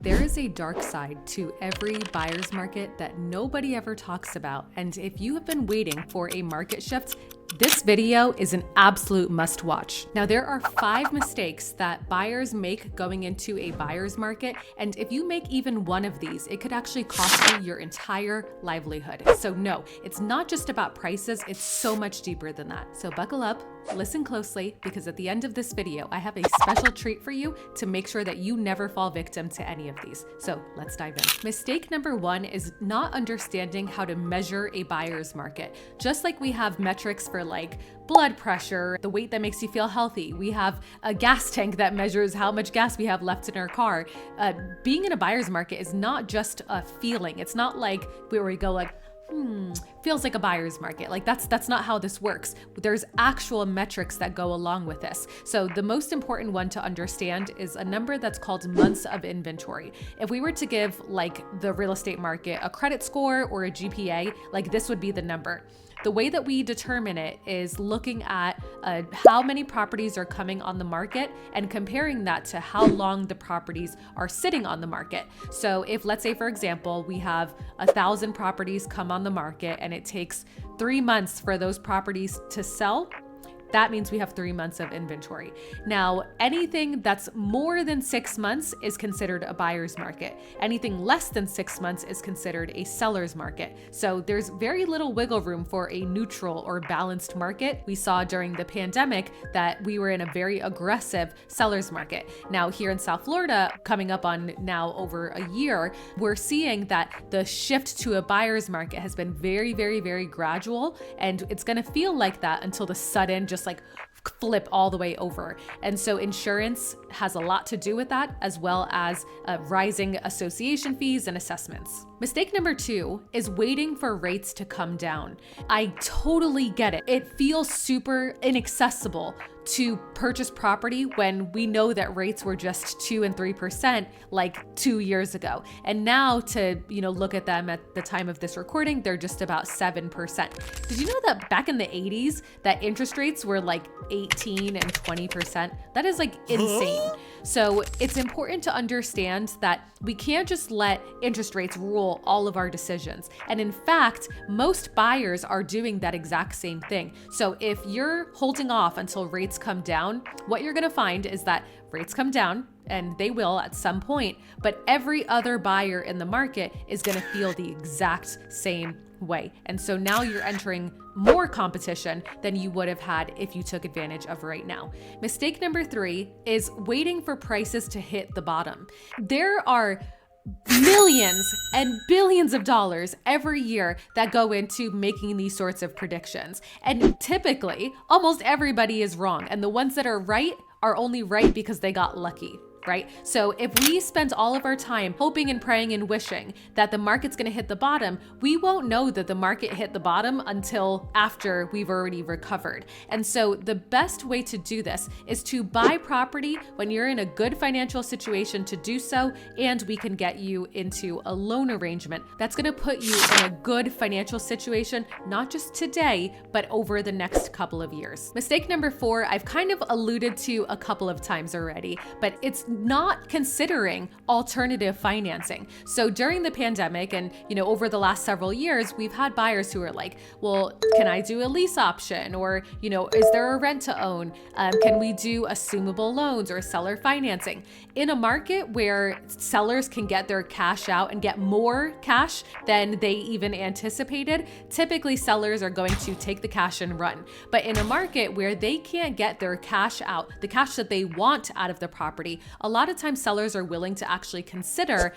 There is a dark side to every buyer's market that nobody ever talks about. And if you have been waiting for a market shift, this video is an absolute must watch. Now, there are 5 mistakes that buyers make going into a buyer's market. And if you make even one of these, it could actually cost you your entire livelihood. So no, it's not just about prices. It's so much deeper than that. So buckle up, listen closely, because at the end of this video, I have a special treat for you to make sure that you never fall victim to any of these. So let's dive in. Mistake number 1 is not understanding how to measure a buyer's market. Just like we have metrics for like blood pressure, the weight that makes you feel healthy. We have a gas tank that measures how much gas we have left in our car. Being in a buyer's market is not just a feeling. It's not like where we go like, feels like a buyer's market. Like that's not how this works. There's actual metrics that go along with this. So the most important one to understand is a number that's called months of inventory. If we were to give like the real estate market a credit score or a GPA, like this would be the number. The way that we determine it is looking at how many properties are coming on the market and comparing that to how long the properties are sitting on the market. So if, let's say, for example, we have 1,000 properties come on the market and it takes 3 months for those properties to sell, that means we have 3 months of inventory. Now, anything that's more than 6 months is considered a buyer's market. Anything less than 6 months is considered a seller's market. So there's very little wiggle room for a neutral or balanced market. We saw during the pandemic that we were in a very aggressive seller's market. Now, here in South Florida, coming up on now over a year, we're seeing that the shift to a buyer's market has been very, very, very gradual. And it's gonna feel like that until the sudden just like flip all the way over. And so insurance has a lot to do with that, as well as rising association fees and assessments. Mistake number 2 is waiting for rates to come down. I totally get it. It feels super inaccessible to purchase property when we know that rates were just 2 and 3% like 2 years ago. And now to, look at them at the time of this recording, they're just about 7%. Did you know that back in the 80s that interest rates were like 18 and 20%? That is like insane. So it's important to understand that we can't just let interest rates rule all of our decisions. And in fact, most buyers are doing that exact same thing. So if you're holding off until rates come down, what you're gonna find is that rates come down, and they will at some point, but every other buyer in the market is gonna feel the exact same way. And so now you're entering more competition than you would have had if you took advantage of right now. Mistake number 3 is waiting for prices to hit the bottom. There are millions and billions of dollars every year that go into making these sorts of predictions. And typically, almost everybody is wrong. And the ones that are right are only right because they got lucky. Right? So if we spend all of our time hoping and praying and wishing that the market's going to hit the bottom, we won't know that the market hit the bottom until after we've already recovered. And so the best way to do this is to buy property when you're in a good financial situation to do so, and we can get you into a loan arrangement that's going to put you in a good financial situation, not just today, but over the next couple of years. Mistake number 4, I've kind of alluded to a couple of times already, but it's not considering alternative financing. So during the pandemic and, over the last several years, we've had buyers who are like, well, can I do a lease option? Or, is there a rent to own? Can we do assumable loans or seller financing? In a market where sellers can get their cash out and get more cash than they even anticipated, typically sellers are going to take the cash and run. But in a market where they can't get their cash out, the cash that they want out of the property, a lot of times sellers are willing to actually consider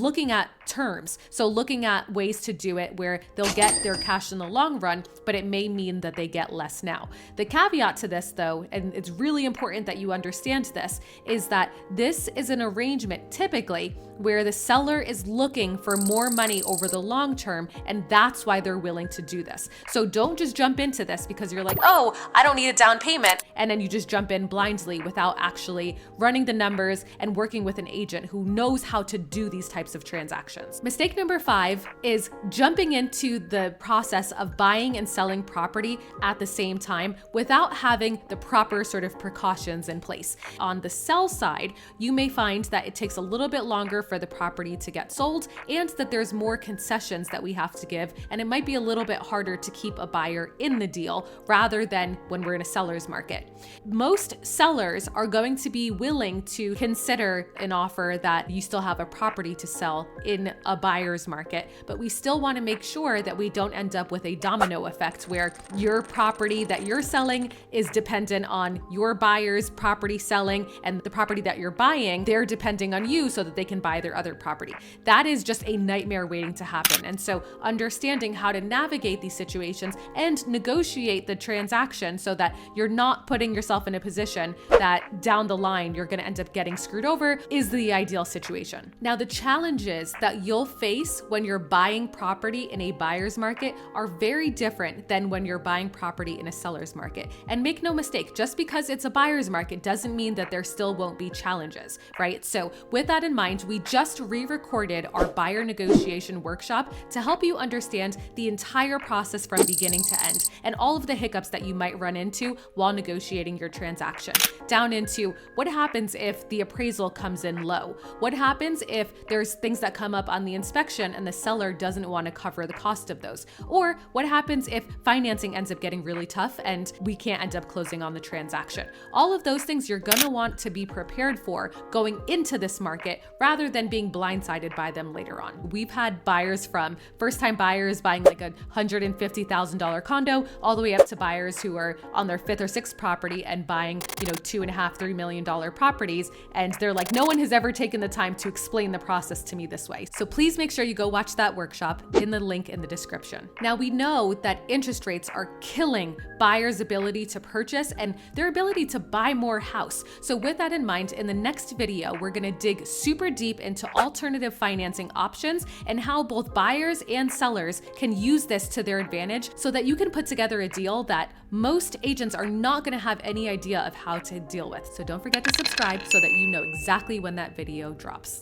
looking at terms. So looking at ways to do it where they'll get their cash in the long run, but it may mean that they get less now. The caveat to this though, and it's really important that you understand this, is that this is an arrangement typically where the seller is looking for more money over the long term, and that's why they're willing to do this. So don't just jump into this because you're like, oh, I don't need a down payment, and then you just jump in blindly without actually running the numbers numbers and working with an agent who knows how to do these types of transactions. Mistake number 5 is jumping into the process of buying and selling property at the same time without having the proper sort of precautions in place. On the sell side, you may find that it takes a little bit longer for the property to get sold and that there's more concessions that we have to give, and it might be a little bit harder to keep a buyer in the deal rather than when we're in a seller's market. Most sellers are going to be willing to consider an offer that you still have a property to sell in a buyer's market, but we still want to make sure that we don't end up with a domino effect where your property that you're selling is dependent on your buyer's property selling, and the property that you're buying, they're depending on you so that they can buy their other property. That is just a nightmare waiting to happen. And so understanding how to navigate these situations and negotiate the transaction so that you're not putting yourself in a position that down the line you're going to end up getting screwed over is the ideal situation. Now, the challenges that you'll face when you're buying property in a buyer's market are very different than when you're buying property in a seller's market. And make no mistake, just because it's a buyer's market doesn't mean that there still won't be challenges, right? So with that in mind, we just re-recorded our buyer negotiation workshop to help you understand the entire process from beginning to end and all of the hiccups that you might run into while negotiating your transaction, down into what happens if the appraisal comes in low, what happens if there's things that come up on the inspection and the seller doesn't want to cover the cost of those, or what happens if financing ends up getting really tough and we can't end up closing on the transaction. All of those things you're going to want to be prepared for going into this market rather than being blindsided by them later on. We've had buyers from first-time buyers buying like a $150,000 condo all the way up to buyers who are on their 5th or 6th property and buying, $2.5, $3 million properties. And they're like, no one has ever taken the time to explain the process to me this way. So please make sure you go watch that workshop in the link in the description. Now, we know that interest rates are killing buyers' ability to purchase and their ability to buy more house. So with that in mind, in the next video, we're going to dig super deep into alternative financing options and how both buyers and sellers can use this to their advantage so that you can put together a deal that most agents are not going to have any idea of how to deal with. So don't forget to subscribe so that you know exactly when that video drops.